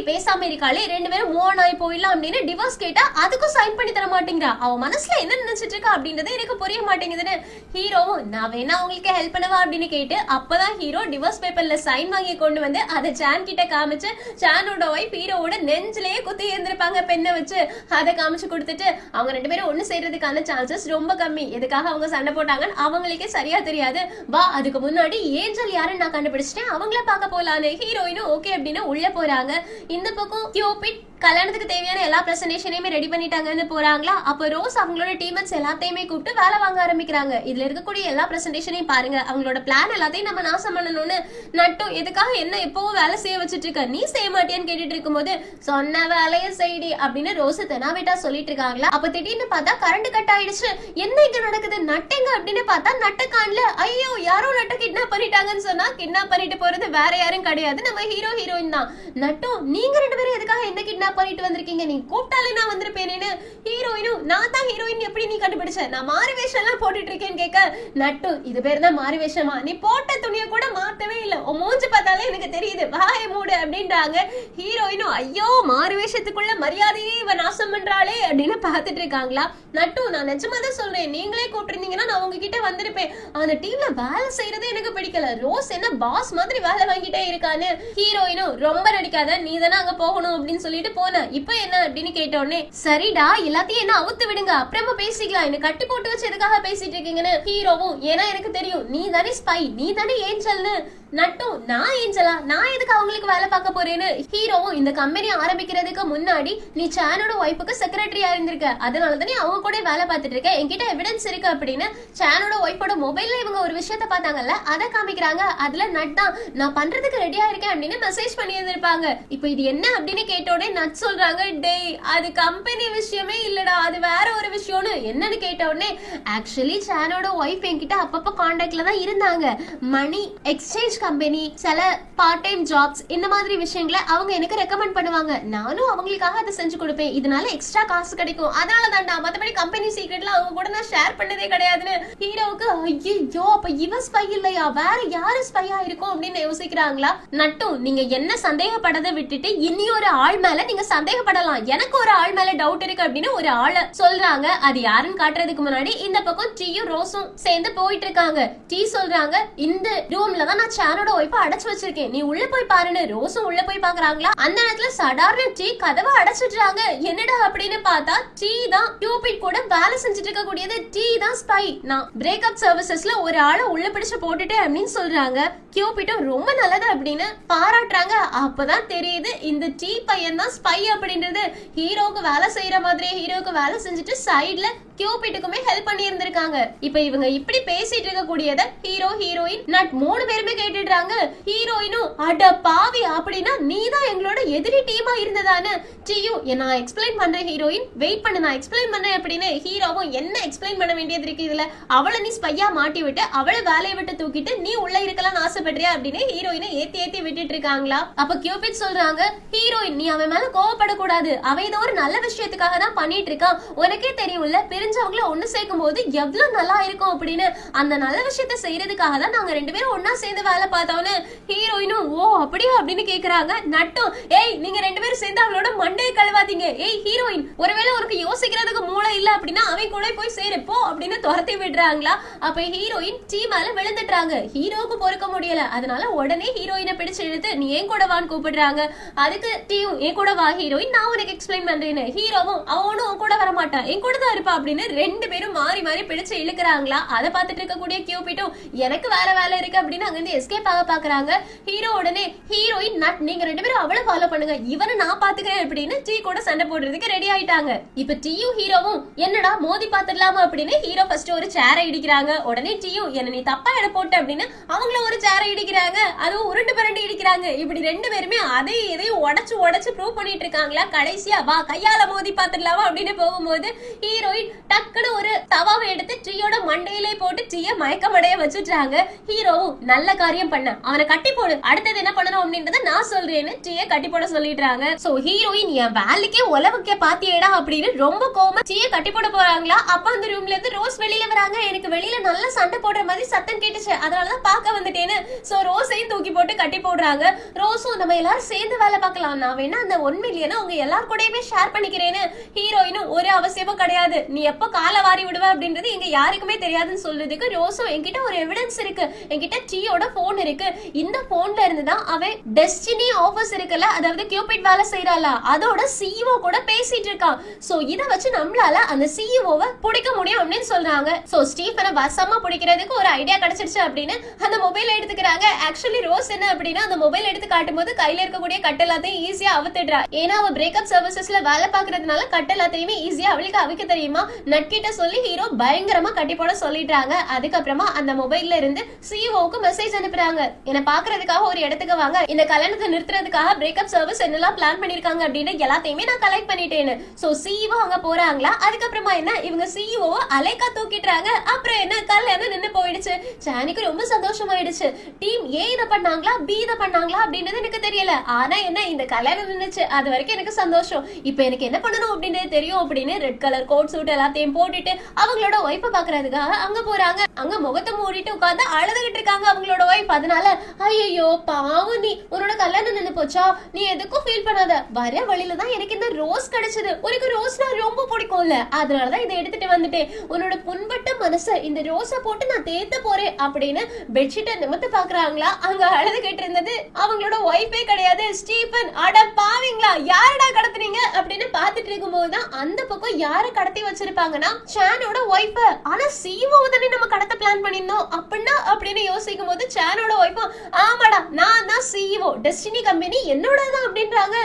பேசாம இருக்காளே, 2 பேரும் மூவ் ஆகி போயிடலாம் அப்படின்னு டிவோர்ஸ் கேட்டா அதுக்கும் சைன் பண்ணி தர மாட்டேங்கிறா. அவன் மனசுல என்ன நினைச்சிட்டு இருக்கா அப்படின்றது எனக்கு புரிய மாட்டேங்குதுன்னு ஹீரோவும் நான் வேணா உங்களுக்கு ஹெல்ப் பண்ணவா அப்படின்னு கேட்டு அப்பதான் ஹீரோ டிவோர்ஸ் பேப்பர்ல சைன் வாங்கி கொண்டு வந்து அதை சான் கிட்ட காமிச்சு சானோட ஒய்ஃப் ஹீரோவோட நெஞ்சிலேயே குத்தி இருந்திருப்பாங்க பெண்ணை வச்சு. அதை காமிச்சு கொடுத்துட்டு அவங்க 2 பேரும் ஒண்ணு செய்யறதுக்கான சான்சஸ் ரொம்ப கம்மி. எதுக்காக அவங்க சண்டை போட்டாங்கன்னு அவங்களுக்கே சரியா தெரியாது. வா அதுக்கு முன்னாடி ஏஞ்சல் யாருன்னு நான் கண்டுபிடிச்சிட்டேன், அவங்கள பார்க்க போலான்னு ஹீரோயினும் ஓகே அப்படின்னு உள்ள போறாங்க. இந்த பக்கம் கியூபிட் கல்யாணத்துக்கு தேவையான எல்லா பிரசன்டேஷனையுமே ரெடி பண்ணிட்டாங்கன்னு போறாங்களா. அப்ப ரோஸ் அவங்களோட டீமேட்ஸ் எல்லாத்தையுமே கூப்பிட்டு வேலை வாங்க ஆரம்பிக்கிறாங்க. இதுல இருக்கக்கூடிய எல்லா பிரசன்டேஷனையும் பாருங்க, அவங்களோட பிளான் எல்லாத்தையும் நம்ம நாசம் பண்ணணும்னு நட்டும் எதுக்காக என்ன எப்பவும் வேலை செய்ய வச்சுட்டு இருக்க, நீ செய்ய மாட்டியான்னு கேட்டுட்டு இருக்கும்போது சொன்ன வேலையை செய்டி அப்படின்னு ரோஸ் தெனாவேட்டா சொல்லிட்டு இருக்காங்களா. அப்ப திடீர்னு பார்த்தா கரண்ட் கட் ஆயிடுச்சு. என்ன இங்க நடக்குது, நட்டுங்க அப்படின்னு பார்த்தா நட்ட காணல. ஐயோ யாரோ நட்ட கிட்னாப் பண்ணிட்டாங்கன்னு சொன்னா கிட்னாப் பண்ணிட்டு போறது வேற யாரும் கிடையாது, நம்ம ஹீரோ ஹீரோயின் தான். நட்டும் நீங்க 2 பேரும் எதுக்காக என்ன கிட்னாப் பண்ணிட்டு வந்திருக்கீங்க, நீ கூப்பிட்டாலே நான் வந்திருப்பேனேன்னு ஹீரோயினும் நான் தான் ஹீரோயின் எப்படி நீ கண்டுபிடிச்ச, நான் மாறு வேஷம் எல்லாம் போட்டுட்டு இருக்கேன்னு கேட்க நட்டும் இது பேர் தான் மாறு வேஷமா, நீ போட்ட துணியை கூட மாத்தவே இல்ல, உன் மூஞ்சி பார்த்தாலே எனக்கு தெரியுது, வாய மூடு அப்படின்றாங்க. ஹீரோயினும் ஐயோ மாறு வேஷத்துக்குள்ள மரியாதையே இவன் நாசம் பண்றாளே அப்படின்னு பாத்துட்டு இருக்காங்களா. நட்டும் நான் நிஜமா தான் சொல்றேன், நீங்களே கூப்பிட்டிருந்தீங்கன்னா நான் உங்ககிட்ட வந்திருப்பேன், அந்த டீம்ல வேலை செய்யறதே எனக்கு பிடிக்கல, ரோஸ் என்ன பாஸ் மாதிரி வேலை வாங்கிட்டே இருக்கான்னு. ஹீரோயினும் ரொம்ப நடிக்காத, நீ தானே அங்க போகணும் அப்படின்னு சொல்லிட்டு போன, இப்ப என்ன அப்படின்னு கேட்ட உடனே சரிடா எல்லாத்தையும் என்ன அவுத்து விடுங்க அப்புறமா பேசிக்கலாம், என்ன கட்டி போட்டு வச்சு எதுக்காக பேசிட்டு இருக்கீங்கன்னு ஹீரோவும் ஏன்னா எனக்கு தெரியும் நீ தானே ஸ்பை, நீ தானே ஏஞ்சல்னு. நட்டும் நான் ஏஞ்சலா, நான் எதுக்கு அவங்களுக்கு வேலை பார்க்க போறேன்னு. ஹீரோவும் இந்த கம்பெனி ஆரம்பிக்கிறதுக்கு முன்னாடி நீ சானோட ஒய்ஃபுக்கு செக்ரட்டரியா இருந்திருக்க, அதனாலதான் நீ அவங்க கூட வேலை பார்த்துட்டு இருக்க, என்கிட்ட எவிடன்ஸ் இருக்கு அப்படின்னு சானோட ஒய்ஃபோட மொபைல்ல இவங்க ஒரு விஷயத்த பார்த்தாங்கல்ல அதை காமிக்கிறாங்க. அதுல நட் தான் நான் பண்றதுக்கு ரெடியா இருக்கேன் அப்படின்னு மெசேஜ் பண்ணி இருந்திருப்பாங்க. இப்போ இது என்ன அப்படின்னு கேட்டோட நட் சொல்றாங்க, டேய் அது கம்பெனி விஷயமே இல்லடா, அது வேற ஒரு விஷயம்னு. என்னன்னு கேட்ட உடனே, ஆக்சுவலி சானோட ஒய்ஃப் என்கிட்ட அப்பப்ப கான்டாக்ட்ல தான் இருந்தாங்க. மணி எக்ஸ்சேஞ்ச் கம்பெனி, சில பார்ட் டைம் ஜாப்ஸ், இந்த மாதிரி விஷயங்களை அவங்க எனக்கு ரெக்கமெண்ட் பண்ணுவாங்க. நானும் அவங்களுக்காக அதை செஞ்சு கொடுப்பேன். இதனால எக்ஸ்ட்ரா காசு கிடைக்கும், அதனால தான்டா. மத்தபடி கம்பெனி சீக்ரெட்லாம் அவங்க கூட நான் ஷேர் பண்ணதே கிடையாதுன்னு. ஹீரோவுக்கு ஐயோ, அப்ப இவ ஸ்பை இல்லையா, வேற யாரு ஸ்பையா இருக்கும் அப்படின்னு யோசிக்கிறாங்களா. நட்டும், நீங்க என்ன சந்தேகப்படதை விட்டுட்டு இன்னொரு ஆள் மேல நீங்க சந்தேகப்படலாம். எனக்கு ஒரு ஆள் மேல டவுட் இருக்கு அப்படின்னு ஒரு ஆளை சொல்றாங்க. அது யாருன்னு காட்டுறதுக்கு முன்னாடி இந்த பக்கம் டீயும் ரோஸும் சேர்ந்து போயிட்டு இருக்காங்க. டீ சொல்றாங்க, இந்த ரூம்ல தான் நான் சானோட ஒய்ஃபை அடைச்சு வச்சிருக்கேன், நீ உள்ள போய் பாருன்னு. ரோஸும் உள்ள போய் பாக்குறாங்களா. அந்த நேரத்துல சடார்னு டீ கதவை அடைச்சிடுறாங்க. என்னடா அப்படின்னு பார்த்தா டீ தான் கியூபிட் கூட வேலை செஞ்சுட்டு இருக்க கூடியது. டீ தான் ஸ்பை. நான் பிரேக்கப் சர்வீசஸ்ல ஒரு ஆளை உள்ள பிடிச்சு போட்டுட்டேன் அப்படின்னு சொல்றாங்க. கியூபிட்டும் ரொம்ப நல்லது அப்படின்னு பாராட்டுறாங்க. அப்பதான் தெரியுது இந்த டீ பையன் தான் ஸ்பை அப்படின்றது. ஹீரோக்கு வேலை செய்யற மாதிரி ஹீரோக்கு வேலை செஞ்சுட்டு சைட்ல கியூபிட்டுக்குமே ஹெல்ப் பண்ணி இருந்திருக்காங்க. இப்ப இவங்க இப்படி பேசிட்டு இருக்க கூடியத ஹீரோ, ஹீரோயின், நட் 3 பேருமே கேட்டுடுறாங்க. ஹீரோயினும், அட பாவி, அப்படின்னா நீ தான் எங்களோட எதிரி டீமா இருந்ததானே. டீயும், நான் எக்ஸ்பிளைன் பண்றேன் ஹீரோயின், வெயிட் பண்ணு நான் எக்ஸ்பிளைன் பண்றேன் அப்படின்னு. ஹீரோவும், என்ன எக்ஸ்பிளைன் பண்ண வேண்டியது இருக்கு இதுல, அவளை நீ ஸ்பையா மாட்டி விட்டு அவளை வேலையை விட்டு தூக்கிட்டு நீ உள்ள இருக்கலாம் ஆசைப்படுறியா அப்படின்னு ஹீரோயினை ஏத்தி ஏத்தி விட்டுட்டு இருக்காங்களா. அப்ப கியூபிட் சொல்றாங்க, ஹீரோயின் நீ அவன் மேல கோவப்படக்கூடாது, அவன் ஏதோ ஒரு நல்ல விஷயத்துக்காக தான் பண்ணிட்டு இருக்கான். உனக்கே தெரியும்ல, பிரிஞ்சவங்கள ஒண்ணு சேர்க்கும் போது எவ்வளவு நல்லா இருக்கும் அப்படின்னு. அந்த நல்ல விஷயத்த செய்யறதுக்காக தான் நாங்க 2 பேரும் ஒன்னா சேர்ந்து வேலை பார்த்தோன்னு. ஹீரோயினும், ஓ அப்படியா அப்படின்னு கேக்குறாங்க. நட்டும், ஏய் நீங்க 2 பேரும் சேர்ந்து அவளோட மண்டையை கழுவாதீங்க. ஏய் ஹீரோயின், ஒருவேளை உனக்கு யோசிக்கிறதுக்கு மூளை இல்ல அப்படின்னா அவன் கூட போய் சேருப்போ அப்படின்னு துரத்தி விடுறாங்களா. அப்ப ஹீரோயின் டீ மேல விழுந்துட்டாங்க. ஹீரோவுக்கு பொறுக்க முடியல. அதனால உடனே ஹீரோயினை பிடிச்சு இழுத்து நீ ஏன் கூட வான்னு கூப்பிடுறாங்க. அதுக்கு டீயும், என் கூட வா ஹீரோயின், நான் உனக்கு எக்ஸ்பிளைன் பண்றேன்னு. ஹீரோவும், அவனும் உன் கூட வர மாட்டான், என் கூட தான் இருப்பா அப்படின்னு 2 பேரும் மாறி மாறி பிடிச்சு இழுக்கிறாங்களா. அதை பார்த்துட்டு இருக்கக்கூடிய கியூபிட்டும், எனக்கு வேற வேலை இருக்கு அப்படின்னு அங்கிருந்து எஸ்கேப் ஆக பாக்குறாங்க. ஹீரோ உடனே, ஹீரோயின், நட் நீங்க 2 பேரும் அவளை ஃபாலோ பண்ணுங்க, இவனை நான் பாத்துக்கிறேன் அப்படின்னு டீ கூட சண்டை போடுறதுக்கு ரெடி ஆயிட்டாங்க. இப்ப டீயும் ஹீரோவும், என்னடா மோதி பாத்துடலாமா அப்படின்னு ஹீரோ ஃபர்ஸ்ட் ஒரு சேரை இடிக்கிறாங்க. உடனே டீயும், என்ன நீ தப்பா இட போட்ட அப்படின்னு அவங்கள ஒரு சேரை இடிக்கிறாங்க. அதுவும் உருண்டு பரண்டு இடிக்கிறாங்க. இப்படி 2 பேருமே அதை எதையும் உடைச்சு உடைச்சு ப்ரூவ் பண்ணிட்டு இருக்காங்களா. கடைசியா வா கையால மோதி பாத்துடலாமா அப்படின்னு போகும்போது ஹீரோயின் டக்குனு ஒரு தவாவை எடுத்து டீயோட மண்டையிலே போட்டு டீய மயக்கமடைய வச்சுட்டாங்க. ஹீரோவும், நல்ல காரியம் பண்ண, அவனை கட்டி போடு, அடுத்தது என்ன பண்ணணும் அப்படின்றத நான் சொல்றேன்னு டீய கட்டி போட சொல்லிடுறாங்க. சோ ஹீரோயின், என் வேலைக்கே உலவுக்கே பாத்தியேடா அப்படின்னு ரொம்ப கோவமா டீய கட்டி போட போறாங்களா. அப்ப அந்த ரூம்ல இருந்து ரோஸ் வெளியில வராங்க. எனக்கு வெளியில நல்ல சண்டை போடுற மாதிரி சத்தம் கேட்டுச்சு, அதனாலதான் பாக்க வந்துட்டேன்னு. சோ ரோஸையும் தூக்கி போட்டு கட்டி போடுறாங்க. ரோஸும், நம்ம எல்லாரும் சேர்ந்து வேலை பார்க்கலாம், நான் வேணா அந்த 1 மில்லியனை உங்க எல்லாரும் கூடயுமே ஷேர் பண்ணிக்கிறேன்னு. ஹீரோயினும், ஒரு அவசியமும் கிடையாது, நீ எப்ப கால வாரி விடுவ அப்படின்றது எங்க யாருக்குமே தெரியாதுன்னு சொல்றதுக்கு ரோஸும், என்கிட்ட ஒரு எவிடன்ஸ் இருக்கு, என்கிட்ட டீயோட போன் இருக்கு, இந்த போன்ல இருந்துதான் அவன் டெஸ்டினி ஆபீஸ் இருக்குல்ல, அதாவது கியூபிட் வேலை செய்யறாளா, அதோட சிஇஓ கூட பேசிட்டு இருக்கான். சோ இத வச்சு நம்மளால அந்த சிஇஓவை பிடிக்க முடியும் அப்படின்னு சொல்றாங்க. சோ ஸ்டீஃபனை வசமா பிடிக்கிறதுக்கு ஒரு ஐடியா கிடைச்சிருச்சு அப்படின்னு அந்த மொபைல் எடுத்துக்கிறாங்க. ஆக்சுவலி ரோஸ் என்ன அப்படின்னா, அந்த மொபைல் எடுத்து காட்டும் போது கையில இருக்கக்கூடிய கட்டெல்லாத்தையும் ஈஸியா அவுத்துடுறா. ஏன்னா அவ பிரேக்கப் சர்வீசஸ்ல வேலை பாக்குறதுனால கட்டெல்லாத்தையுமே ஈஸியா அவளுக்கு அவிக்க தெரியுமா. நட்கிட்ட சொல்லி ஹீரோ பயங்கரமா கட்டி போட சொல்லிடுறாங்க. அதுக்கப்புறமா அந்த மொபைல்ல இருந்து சிஇஓக்கு மெசேஜ் அனுப்புறாங்க, என்ன பாக்குறதுக்காக ஒரு இடத்துக்கு வாங்க, இந்த கல்யாணத்தை நிறுத்துறதுக்காக பிரேக்கப் சர்வீஸ் என்னெல்லாம் பிளான் பண்ணிருக்காங்க அப்படின்னு எல்லாத்தையுமே நான் கலெக்ட் பண்ணிட்டேன்னு. சோ சிஇஓ அங்க போறாங்களா. அதுக்கப்புறமா என்ன, இவங்க சிஇஓ அலைக்கா தூக்கிட்டாங்க. அப்புறம் என்ன, கல்யாணம் நின்னு போயிடுச்சு. சானிக்கு ரொம்ப சந்தோஷமாயிடுச்சு. டீம் ஏ இத பண்ணாங்களா, பி இத பண்ணாங்களா அப்படின்றது எனக்கு தெரியல, ஆனா என்ன, இந்த கல்யாணம் நின்னுச்சு, அது வரைக்கும் எனக்கு சந்தோஷம். இப்ப எனக்கு என்ன பண்ணணும் அப்படின்றது தெரியும் அப்படின்னு ரெட் கலர் கோட் சூட் எல்லாத்தையும் போட்டுட்டு அவங்களோட ஒய்ஃபை பாக்குறதுக்காக அங்க போறாங்க. அங்க முகத்தை மூடிட்டு உட்கார்ந்து அழுதுகிட்டு இருக்காங்க அவங்களோட ஒய்ஃப். அதனால, ஐயோ பாவம், நீ உன்னோட கல்யாணம் நின்னு போச்சா, நீ எதுக்கும் ஃபீல் பண்ணாத, வர வழியில தான் எனக்கு இந்த ரோஸ் கிடைச்சது, உனக்கு ரோஸ்னா ரொம்ப பிடிக்கும்ல, அதனாலதான் இதை எடுத்துட்டு வந்துட்டேன், உன்னோட புண்பட்ட மனசை இந்த ரோஸை போட்டு நான் தேத்த போறேன் அப்படின்னு பெட்ஷீட்டை நிமித்து பாக்குறாங்களா. அங்க அழுதுகிட்டு இருந்தது அவங்களோட ஒய்ஃபே கிடையாது, ஸ்டீபன். அட பாவீங்களா, யாரடா கடத்துறீங்க அப்படின்னு பாத்துட்டு இருக்கும் போதுதான் அந்த பக்கம் யார கடத்தி வச்சிருப்பாங்கன்னா சானோட ஒய்ஃப். ஆனா சிஇஓ தானே நம்ம கடத்த பிளான் பண்ணிருந்தோம் அப்படின்னா அப்படின்னு யோசிக்கும் போது சானோட ஒய்ஃப், ஆமாடா நான் தான் சிஇஓ, டெஸ்டினி கம்பெனி என்னோடதான் அப்படின்றாங்க.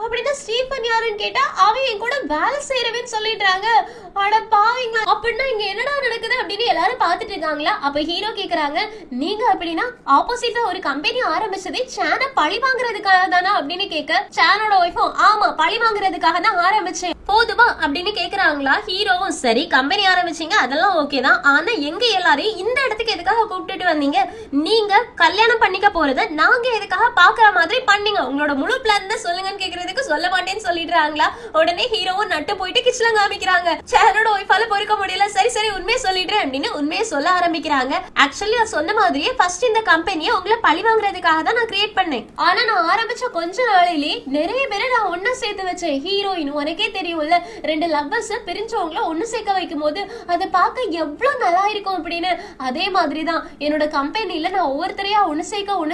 அப்படின்னா ஸ்டீபன் யாருன்னு கேட்டா அவன் என் கூட வேலை செய்யறவன்னு சொல்லிடுறாங்க. அட பாவீங்களா, அப்படின்னா இங்க என்னடா நடக்குது அப்படின்னு எல்லாரும் பாத்துட்டு இருக்காங்களா. அப்ப ஹீரோ கேக்குறாங்க, நீங்க அப்படின்னா ஆப்போசிட்ல ஒரு கம்பெனி ஆரம்பிச்சதே சான பழி வாங்குறதுக்காக தானா அப்படின்னு கேட்க சானோட ஒய்ஃபும் ஆமா பழி வாங்குறதுக்காக தான் ஆரம்பிச்சேன் போதுமா அப்படின்னு கேக்குறாங்களா. ஹீரோவும் சரி கம்பெனி ஆரம்பிச்சீங்க அதெல்லாம் ஓகே தான், ஆனா எங்க எல்லாரையும் இந்த இடத்துக்கு எதுக்காக கூப்பிட்டுட்டு வந்தீங்க? நீங்க கல்யாணம் பண்ணிக்க போறத நாங்க எதுக்காக பாக்குற மாதிரி பண்ணீங்க? உங்களோட முழு பிளான் தான் சொல்லுங்கன்னு கேக்குறதுக்கு சொல்ல மாட்டேன்னு சொல்லிடுறாங்களா. உடனே ஹீரோவும் நட்டு போயிட்டு கிச்சல காமிக்கிறாங்க. சேனோட ஒய்ஃபால பொறுக்க முடியல, சரி சரி உண்மையை சொல்லிடுறேன் அப்படின்னு உண்மையை சொல்ல ஆரம்பிக்கிறாங்க. ஆக்சுவலி நான் சொன்ன மாதிரியே ஃபர்ஸ்ட் இந்த கம்பெனியை உங்களை பழி வாங்குறதுக்காக தான் நான் கிரியேட் பண்ணேன். ஆனா நான் ஆரம்பிச்ச கொஞ்ச நாளிலே நிறைய பேரை நான் ஒன்னா சேர்த்து வச்சேன். ஹீரோயின் உனக்கே தெரியும்ல, ரெண்டு லவ்வர்ஸ் பிரிஞ்சவங்கள ஒன்னு சேர்க்க வைக்கும் போது அதை பார்க்க எவ்வளவு நல்லா இருக்கும் அப்படின்னு. அதே மாதிரிதான் என்னோட கம்பெனில நான் ஒவ்வொருத்தரையா ஒன்னு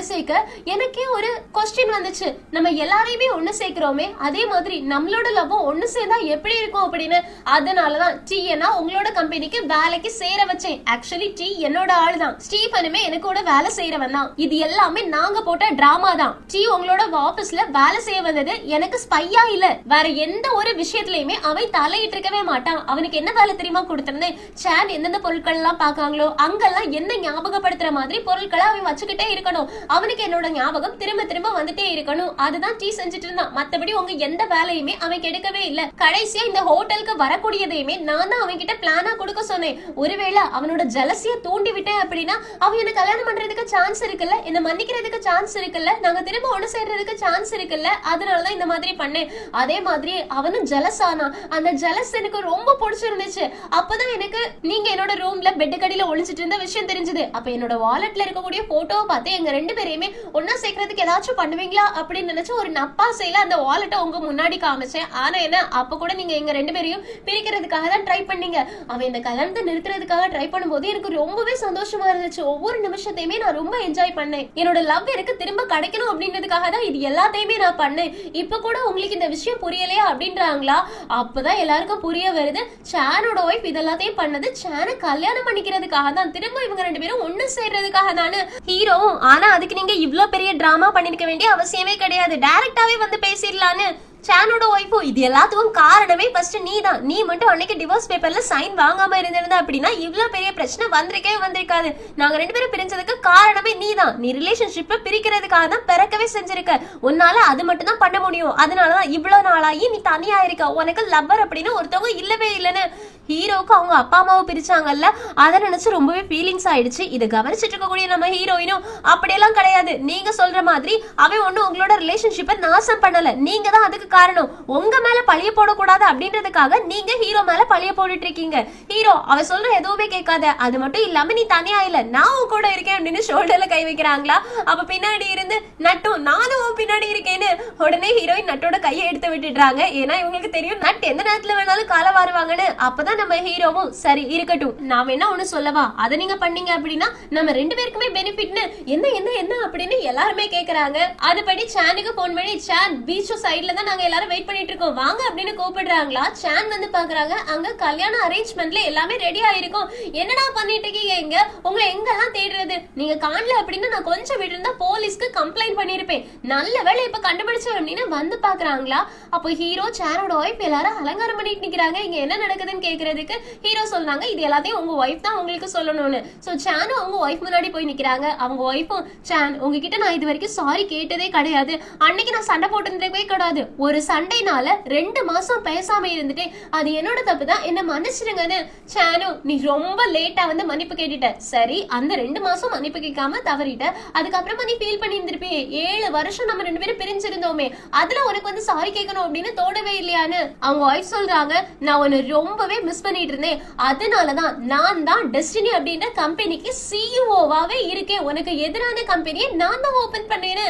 சேர்க்க எனக்கே ஒரு கொஸ்டின் வந்துச்சு, நம்ம எல்லாரையுமே ஒன்னு சேர்க்கிறோமே, அதே மாதிரி நம்மளோட லவ்வும் ஒன்னு சேர்ந்தா எப்படி இருக்கும் அப்படின்னு. அதனாலதான் டீனா உங்களோட கம்பெனிக்கு வேலைக்கு சேர வச்சேன். ஆக்சுவலி டீ என்னோட ஆளு தான், ஸ்டீஃபனுமே எனக்கூட வேலை செய்யறவன் தான். இது எல்லாமே நாங்க போட்ட டிராமா தான். டீ உங்களோட ஆபீஸ்ல வேலை செய்ய வந்தது எனக்கு ஸ்பையா இல்ல, வேற எந்த ஒரு விஷயத்திலயுமே அவன் தலையிட்டு இருக்கவே மாட்டான். அவனுக்கு என்ன வேலை தெரியுமா கொடுத்திருந்தேன், சேன் எந்தெந்த பொருட்கள் எல்லாம் பாக்காங்களோ அங்கெல்லாம் என்ன ஞாபகப்படுத்துற மாதிரி பொருட்களை அவன் வச்சுக்கிட்டே இருக்கணும். அவனுக்கு என்னோட ஞாபகம் திரும்ப திரும்ப வந்துட்டே இருக்கணும். அதுதான் டீ செஞ்சுட்டு இருந்தான். மத்தபடி உங்க எந்த வேலையுமே அவன் கெடுக்கவே இல்ல. கடைசியா இந்த ஹோட்டலுக்கு வரக்கூடியதையுமே நான் தான் அவன் கிட்ட பிளானா கொடுக்க சொன்னேன். ஒருவேளை அவனோட ஜலசிய தூண்டி விட்டேன் அப்படின்னா அவன் என்ன கல்யாணம் பண்றதுக்கு சான்ஸ் இருக்குல்ல, என்ன மன்னிக்கிறதுக்கு சான்ஸ் இருக்குல்ல, நாங்க திரும்ப ஒண்ணு சேர்றதுக்கு சான்ஸ் இருக்குல்ல. அதனாலதான் இந்த மாதிரி பண்ணேன். அதே மாதிரி அவனும் ஜலஸ் ஆனா, அந்த ஜலஸ் எனக்கு ரொம்ப பிடிச்சிருந்துச்சு. அப்பதான் எனக்கு நீங்க என்னோட ரூம்ல பெட் கடியில ஒளிச்சிட்டு இருந்த விஷயம் தெரிஞ்சது. அப்ப என்னோட வாலெட்ல இருக்கக்கூடிய போட்டோவை பார்த்து எங்க ரெண்டு பேரையுமே ஒன்னா சேர்க்கறதுக்கு ஏதாச்சும் பண்ணுவீங்களா அப்படின்னு நினைச்சு ஒரு நப்பாசையில அந்த வாலெட்டை உங்க முன்னாடி காமிச்சேன். ஆனா என்ன, அப்ப கூட நீங்க எங்க ரெண்டு பேரையும் பிரிக்கிறதுக்காக தான் ட்ரை பண்ணீங்க. அவன் இந்த கல்யாணத்தை நிறுத்துறதுக்காக ட்ரை பண்ணும்போது எனக்கு ரொம்பவே சந்தோஷமா இருந்துச்சு. ஒவ்வொரு நிமிஷத்தையுமே நான் ரொம்ப என்ஜாய் பண்ணேன். என்னோட லவ் எனக்கு திரும்ப கிடைக்கணும் அப்படின்றதுக்காக தான் இது எல்லாத்தையுமே நான் பண்ணேன். இப்ப கூட உங்களுக்கு இந்த விஷயம் புரியலையா அப்படின்றாங்களா. அப்பதான் எல்லாருக்கும் புரிய வருது, சானோட ஒய்ஃப் இதெல்லாத்தையும் பண்ணது சான கல்யாணம் பண்ணிக்கிறதுக்காக தான், திரும்ப இவங்க ரெண்டு பேரும் ஒண்ணு சேர்றதுக்காக தானே. ஹீரோவும் ஆனா அதுக்கு நீங்க இவ்ளோ பெரிய டிராமா பண்ணிருக்க வேண்டிய அவசியமே கிடையாது, டைரக்டாவே வந்து பேசிடலான்னு. சானோட ஒய்ஃபோ இது எல்லாத்துக்கும் காரணமே ஃபர்ஸ்ட் நீ தான். நீ மட்டும் அன்னைக்கு டிவோர்ஸ் பேப்பர்ல சைன் வாங்காம இருந்திருந்தா அப்படின்னா இவ்வளவு பெரிய பிரச்சனை வந்திருக்காது. நாங்க ரெண்டு பேரும் பிரிஞ்சதுக்கு காரணமே நீ தான். நீ ரிலேஷன்ஷிப்பை பிரிக்கிறதுக்காக தான் பிறக்கவே செஞ்சிருக்க. உன்னால அது மட்டும் தான் பண்ண முடியும். அதனாலதான் இவ்வளவு நாளாகி நீ தனியா இருக்க. உனக்கு லவ்வர் அப்படின்னு ஒருத்தவங்க இல்லவே இல்லைன்னு. ஹீரோக்கு அவங்க அப்பா அம்மாவை பிரிச்சாங்கல்ல, அதை நினைச்சு ரொம்பவே ஃபீலிங்ஸ் ஆயிடுச்சு. இதை கவனிச்சுட்டு இருக்கக்கூடிய நம்ம ஹீரோயினும் அப்படியெல்லாம் கிடையாது, நீங்க சொல்ற மாதிரி அவன் ஒண்ணு உங்களோட ரிலேஷன்ஷிப்பை நாசம் பண்ணல, நீங்க தான் அதுக்கு காரணம். உங்க மேல பழிய போடக்கூடாது அப்படின்றதுக்காக நீங்க ஹீரோ மேல பழிய போட்டுட்டு இருக்கீங்க. ஹீரோ அவ சொல்ற எதுவுமே கேட்காத, அது மட்டும் இல்லாம நீ தனியா இல்ல, நான் உன் கூட இருக்கேன் அப்படின்னு ஷோல்டர்ல கை வைக்கிறாங்களா. அப்ப பின்னாடி இருந்து நட்டும் நானும் பின்னாடி இருக்கேன்னு உடனே ஹீரோயின் நட்டோட கையை எடுத்து விட்டுடுறாங்க. ஏன்னா இவங்களுக்கு தெரியும் நட் எந்த நேரத்துல வேணாலும் கால வாருவாங்கன்னு. அப்பதான் நம்ம ஹீரோவும் சரி இருக்கட்டும், நான் என்ன ஒண்ணு சொல்லவா, அதை நீங்க பண்ணீங்க அப்படின்னா நம்ம ரெண்டு பேருக்குமே பெனிஃபிட்னு என்ன என்ன என்ன அப்படின்னு எல்லாருமே கேக்குறாங்க. அதுபடி சானுக்கு போன் பண்ணி சான் பீச் சைட்ல தான் நாங்க எல்லாரும் வெயிட் பண்ணிட்டு இருக்கோம் வாங்க அப்படின்னு கூப்பிடுறாங்களா. சான் வந்து பாக்குறாங்க அங்க கல்யாண அரேஞ்ச்மெண்ட்ல எல்லாமே ரெடி ஆயிருக்கும். என்னடா பண்ணிட்டு இருக்கீங்க, எங்க உங்களை எங்கெல்லாம் தேடுறது, நீங்க காணல அப்படின்னு நான் கொஞ்சம் விட்டு இருந்தா போலீஸ்க்கு கம்ப்ளைண்ட் பண்ணிருப்பேன். நல்ல வேலை இப்ப கண்டுபிடிச்சோம் அப்படின்னு வந்து பாக்குறாங்களா. அப்போ ஹீரோ சானோட ஒய்ஃப் எல்லாரும் அலங்காரம் பண்ணிட்டு நிக்கிறாங்க. இங்க என்ன நடக்குதுன்னு கேக்குறதுக்கு ஹீரோ சொல்றாங்க இது எல்லாத்தையும் உங்க ஒய்ஃப் தான் உங்களுக்கு சொல்லணும்னு. சோ சானும் அவங்க ஒய்ஃப் முன்னாடி போய் நிக்கிறாங்க. அவங்க ஒய்ஃபும் சான் உங்ககிட்ட நான் இது வரைக்கும் சாரி கேட்டதே கிடையாது, அன்னைக்கு நான் சண்டை போட்டுருந்தே கிடையாது, ஒரு சண்டைனால 2 மாசம் பேசாம இருந்துட்டேன், அது என்னோட தப்பு தான், என்ன மன்னிச்சிருங்கன்னு. சானு நீ ரொம்ப லேட்டா வந்து மன்னிப்பு கேட்டுட்ட, சரி அந்த 2 மாசம் மன்னிப்பு கேட்காம தவறிட்ட, அதுக்கப்புறமா நீ ஃபீல் பண்ணி இருந்திருப்பே, 7 வருஷம் நம்ம 2 பேரும் பிரிஞ்சிருந்தோமே, அதுல உனக்கு வந்து சாரி கேட்கணும் அப்படின்னு தோடவே இல்லையான்னு. அவங்க ஒய்ஃப் சொல்றாங்க நான் உன்னை ரொம்பவே மிஸ் பண்ணிட்டு இருந்தேன், அதனாலதான் நான் தான் டெஸ்டினி அப்படின்ற கம்பெனிக்கு சிஇஓவாவே இருக்கேன், உனக்கு எதிரான கம்பெனியை நான் தான் ஓபன் பண்ணேன்னு.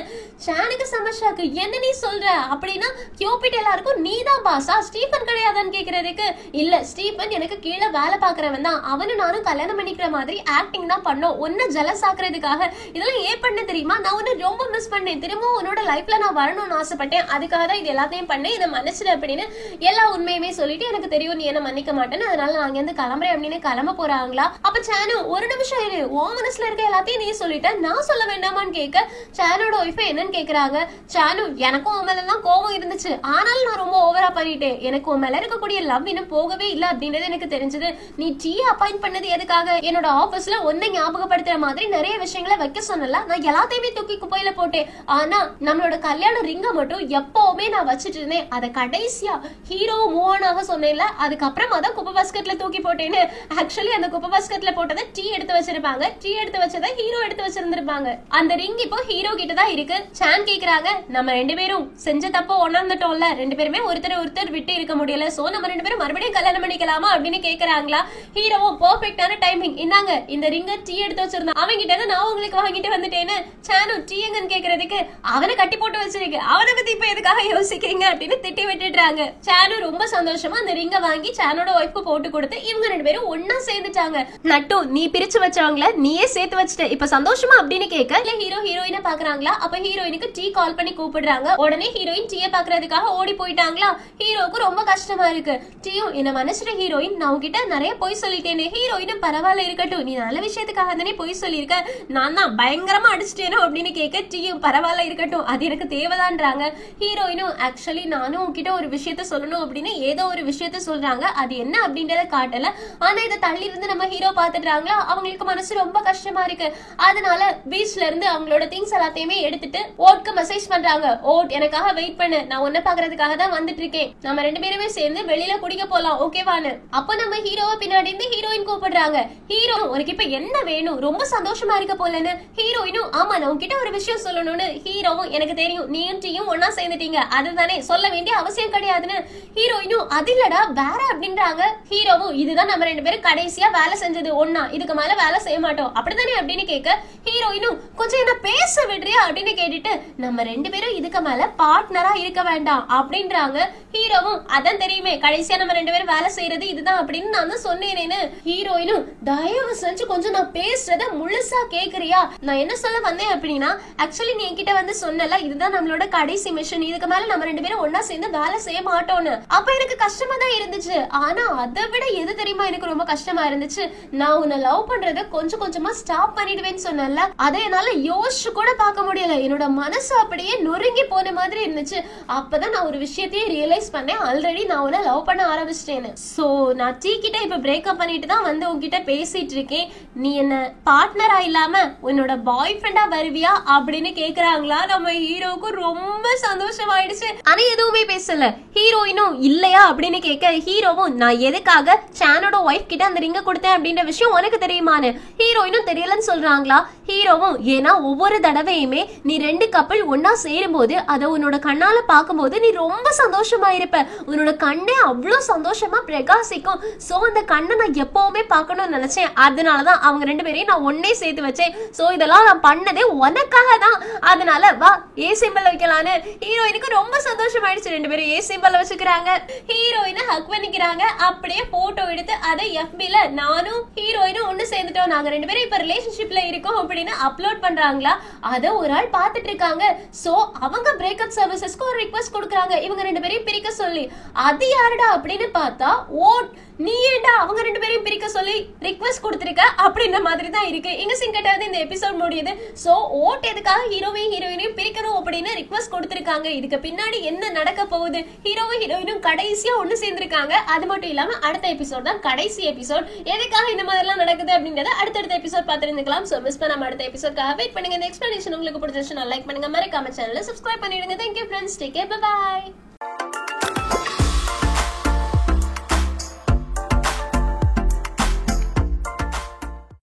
சானுக்கு சமஷாக்கு என்ன நீ சொல்ற அப்படின்னா கியூபிட் எல்லாருக்கும் நீ தான் பாஸா, ஸ்டீபன் கிடையாதான்னு கேக்குறதுக்கு இல்ல ஸ்டீபன் எனக்கு கீழே வேலை பாக்குறவன் தான், அவனு நானும் கல்யாணம் பண்ணிக்கிற மாதிரி ஆக்டிங் தான் பண்ணோம் உன்னை ஜலஸ் ஆக்குறதுக்காக. இதெல்லாம் ஏன் பண்ண தெரியுமா, நான் உன்னை ரொம்ப மிஸ் பண்ணேன், திரும்பவும் உன்னோட லைஃப்ல நான் வரணும்னு ஆசைப்பட்டேன், அதுக்காக தான் இது எல்லாத்தையும் பண்ணேன், இதை மன்னிச்சிடு அப்படின்னு எல்லா உண்மையுமே சொல்லிட்டு எனக்கு தெரியும் நீ என்ன மன்னிக்க மாட்டேன்னு, அதனால நான் அங்க இருந்து கிளம்புறேன் அப்படின்னு கிளம்ப போறாங்களா. அப்ப சானு ஒரு நிமிஷம் இரு, உன் மனசுல இருக்க எல்லாத்தையும் நீ சொல்லிட்ட, நான் சொல்ல வேண்டாமான்னு கேட்க சானோட ஒய்ஃப் என்னன்னு கேக்குறாங்க. சானு எனக்கும் உன் மேல தான் கோவம் இருந்துச்சு இருந்துச்சு. ஆனாலும் நான் ரொம்ப ஓவரா பண்ணிட்டேன். எனக்கு உன் மேல இருக்கக்கூடிய லவ் இன்னும் போகவே இல்ல அப்படின்றது எனக்கு தெரிஞ்சது. நீ டீ அப்பாயிண்ட் பண்ணது எதுக்காக? என்னோட ஆபீஸ்ல ஒன்னை ஞாபகப்படுத்துற மாதிரி நிறைய விஷயங்களை வைக்க சொன்னல, நான் எல்லாத்தையுமே தூக்கி குப்பையில போட்டேன். ஆனா நம்மளோட கல்யாண ரிங்க மட்டும் எப்பவுமே நான் வச்சிட்டு இருந்தேன். அத கடைசியா ஹீரோ மூவ் ஆன் ஆக சொன்னேன்ல, அதுக்கப்புறமா தான் குப்பை பாஸ்கெட்ல தூக்கி போட்டேன்னு. ஆக்சுவலி அந்த குப்பை பாஸ்கெட்ல போட்டதை டீ எடுத்து வச்சிருப்பாங்க, டீ எடுத்து வச்சதை ஹீரோ எடுத்து வச்சிருந்திருப்பாங்க. அந்த ரிங் இப்போ ஹீரோ கிட்ட தான் இருக்கு. சான் கேக்குறாங்க, நம்ம ரெண்டு பேரும் செஞ்ச தப்ப உணர்ந்துட்டோம்ல, ரெண்டு பேருமே ஒருத்தர் விட்டு இருக்க முடியல, சோ நம்ம ரெண்டு பேரும் மறுபடியும் கல்யாணம் பண்ணிக்கலாமா அப்படின்னு கேக்குறாங்களா. ஹீரோவும் பெர்ஃபெக்ட்டான டைமிங், இன்னாங்க இந்த ரிங்க டீ எடுத்து வச்சிருந்தா அவங்க கிட்ட நான் உங்களுக்கு வாங்கிட்டு வந்துட்டேன்னு. சானு டீ எங்கன்னு கேக்குறதுக்கு, அவனை கட்டி போட்டு வச்சிருக்கு, அவனை பத்தி இப்ப எதுக்காக யோசிக்கிறீங்க அப்படின்னு திட்டி விட்டுடுறாங்க. சானு ரொம்ப சந்தோஷமா அந்த ரிங்க வாங்கி சானோட ஒய்ஃப்க்கு போட்டு கொடுத்து இவங்க ரெண்டு பேரும் ஒன்னா சேர்ந்துட்டாங்க. நட்டு நீ பிரிச்சு வச்சவங்கள நீயே சேர்த்து வச்சுட்ட, இப்ப சந்தோஷமா அப்படின்னு கேட்க ஹீரோ ஹீரோயினை பாக்குறாங்களா. அப்ப ஹீரோயினுக்கு டீ கால் பண்ணி கூப்பிடுறாங்க. உடனே ஹீரோயின் டீயை பாக்குறதுக்காக ஓடி போயிட்டாங்களா. ஹீரோக்கு ரொம்ப கஷ்டமா இருக்கு. டீயும் என்ன மனசுல ஹீரோயின், நான் உங்ககிட்ட நிறைய பொய் சொல்லிட்டேன்னு. ஹீரோயினும் பரவாயில்ல இருக்கட்டும், நீ நல்ல விஷயத்துக்காக தானே பொய் சொல்லியிருக்க, நான் தான் பயங்கரமா அடிச்சிட்டேனோ அப்படின்னு கேட்க டீயும் பரவாயில்ல இருக்கட்டும், அது எனக்கு தேவைதான்றாங்க. ஹீரோயினும் ஆக்சுவலி நானும் உங்ககிட்ட ஒரு விஷயத்த சொல்லணும் அப்படின்னு ஏதோ ஒரு விஷயத்த சொல்றாங்க, அது என்ன அப்படின்றத காட்டல. ஆனா இதை தள்ளி இருந்து நம்ம ஹீரோ பாத்துட்டாங்களா, அவங்களுக்கு மனசு ரொம்ப கஷ்டமா இருக்கு. அதனால பீச்ல இருந்து அவங்களோட திங்ஸ் எல்லாத்தையுமே எடுத்துட்டு ஓட்க்கு மெசேஜ் பண்றாங்க. ஓட் எனக்காக வெயிட் பண்ணு, நான் உன்ன பாக்குறதுக்காக தான் வந்துட்டு இருக்கேன், நம்ம ரெண்டு பேருமே சேர்ந்து வெளியில குடிக்க போலாம் ஓகேவான்னு. அப்ப நம்ம ஹீரோவை பின்னாடி இருந்து ஹீரோயின் கூப்பிடுறாங்க. ஹீரோ உனக்கு இப்ப என்ன வேணும், ரொம்ப சந்தோஷமா இருக்க போலன்னு. ஹீரோயினும் ஆமா நான் உன்கிட்ட ஒரு விஷயம் சொல்லணும்னு. ஹீரோவும் எனக்கு தெரியும் நீயும் டீயும் ஒன்னா சேர்ந்துட்டீங்க, அதுதானே சொல்ல வேண்டிய அவசியம் கிடையாதுன்னு. ஹீரோயினும் அது இல்லடா வேற அப்படின்றாங்க. ஹீரோவும் இதுதான் நம்ம ரெண்டு பேரும் கடைசியா வேலை செஞ்சது ஒன்னா, இதுக்கு மேல வேலை செய்ய மாட்டோம் அப்படித்தானே அப்படின்னு கேட்க ஹீரோயினும் கொஞ்சம் என்ன பேச விடுறியா அப்படின்னு கேட்டுட்டு நம்ம ரெண்டு பேரும் இதுக்கு மேல பார்ட்னரா இருக்க வேண்டாம் அப்படின்றாங்க. ஹீரோவும் அதான் தெரியுமே கடைசியா நம்ம ரெண்டு பேரும் வேலை செய்யறது இதுதான் அப்படின்னு நான் தான் சொன்னேனேன்னு. ஹீரோயினும் தயவு செஞ்சு கொஞ்சம் நான் பேசுறத முழுசா கேக்குறியா, நான் என்ன சொல்ல வந்தேன் அப்படின்னா ஆக்சுவலி நீ என்கிட்ட வந்து சொன்னல இதுதான் நம்மளோட கடைசி மிஷன், இதுக்கு மேல நம்ம ரெண்டு பேரும் ஒன்னா சேர்ந்து வேலை செய்ய மாட்டோம்னு. அப்ப எனக்கு கஷ்டமா தான் இருந்துச்சு. ஆனா அதை விட எது தெரியுமா எனக்கு ரொம்ப கஷ்டமா இருந்துச்சு, நான் உன்னை லவ் பண்றத கொஞ்சம் கொஞ்சமா ஸ்டாப் பண்ணிடுவேன்னு சொன்னல, அதை என்னால யோசிச்சு கூட பார்க்க முடியல. என்னோட மனசு அப்படியே நொறுங்கி போன மாதிரி இருந்துச்சு. அப்பதான் நான் ஒரு விஷயத்தையே ரியலைஸ் பண்ணேன், ஆல்ரெடி நான் உன்னை லவ் பண்ண ஆரம்பிச்சிட்டேன்னு. சோ நான் டீ கிட்ட இப்ப பிரேக்கப் பண்ணிட்டு தான் வந்து உன்கிட்ட பேசிட்டு இருக்கேன், நீ என்ன பார்ட்னரா இல்லாம உன்னோட பாய் ஃப்ரெண்டா வருவியா அப்படின்னு கேக்குறாங்களா. நம்ம ஹீரோக்கு ரொம்ப சந்தோஷமாயிடுச்சு. ஆனா எதுவுமே பேசல. ஹீரோயினும் இல்லையா அப்படின்னு கேட்க ஹீரோவும் நான் எதுக்காக சானோட ஒய்ஃப் கிட்ட அந்த ரிங்க கொடுத்தேன் அப்படின்ற விஷயம் உனக்கு தெரியுமான்னு. ஹீரோயினும் தெரியலன்னு சொல்றாங்களா. ஹீரோவும் ஏன்னா ஒவ்வொரு தடவையுமே நீ ரெண்டு கப்பல் ஒன்னா சேரும் போது அதை உன்னோட கண்ணால பார்க்கும்போது நீ ரொம்ப சந்தோஷமா இருப்ப, உன்னோட கண்ணே அவ்வளவு சந்தோஷமா பிரகாசிக்கும். சோ அந்த கண்ணை நான் எப்பவுமே பார்க்கணும்னு நினைச்சேன், அதனாலதான் அவங்க ரெண்டு பேரையும் நான் ஒன்னே சேர்த்து வச்சேன். சோ இதெல்லாம் நான் பண்ணதே உனக்காக தான், அதனால வா ஏ சிம்பிள் வைக்கலான்னு. ஹீரோயினுக்கு ரொம்ப சந்தோஷம் ஆயிடுச்சு, ரெண்டு பேரும் ஏ சிம்பிள் வச்சுக்கிறாங்க. ஹீரோயினை ஹக் பண்ணிக்கிறாங்க. அப்படியே போட்டோ எடுத்து அதை FB-ல நானும் ஹீரோயினும் ஒன்னு சேர்ந்துட்டோம், நாங்க ரெண்டு பேரும் இப்ப ரிலேஷன்ஷிப்ல இருக்கோம் அப்படின்னு அப்லோட் பண்றாங்களா. அத ஒரு ஆள் பாத்துட்டு இருக்காங்க. சோ அவங்க பிரேக்கப் சர்வீசஸ்க்கு ஒரு ரிக்வெஸ்ட் கொடுக்கறாங்க, இவங்க ரெண்டு பேரையும் பிரிக்க சொல்லி. அது யாருடா அப்படின்னு பார்த்தா ஓட், நீ ஏண்டா அவங்க ரெண்டு பேரையும் பிரிக்க சொல்லி ரிக்வெஸ்ட் கொடுத்திருக்க அப்படின்ற மாதிரி தான் இருக்கு. இங்க சிங்கட்ட வந்து இந்த எபிசோட் முடியுது. சோ ஓட் எதுக்காக ஹீரோவையும் ஹீரோயினையும் பிரிக்கணும் அப்படின்னு ரிக்வெஸ்ட் கொடுத்திருக்காங்க, இதுக்கு பின்னாடி என்ன நடக்க போகுது, ஹீரோவும் ஹீரோயினும் கடைசியா ஒண்ணு சேர்ந்திருக்காங்க. அது மட்டும் இல்லாம அடுத்த எபிசோட் தான் கடைசி எபிசோட், எதுக்காக இந்த மாதிரி எல்லாம் நடக்குது அப்படின்றத அடுத்தடுத்த எபிசோட் பார்த்துருந்துக்கலாம். சோ மிஸ் பண்ணாம அடுத்த எபிசோட்காக வெயிட் பண்ணுங்க. இந்த எக்ஸ்பிளனேஷன் உங்களுக்கு பிடிச்சிருச்சுன்னா லைக் பண்ணுங்க, மறக்காம சேனலை சப்ஸ்கிரைப் பண்ணிடுங்க. Thank you friends, take care, bye bye.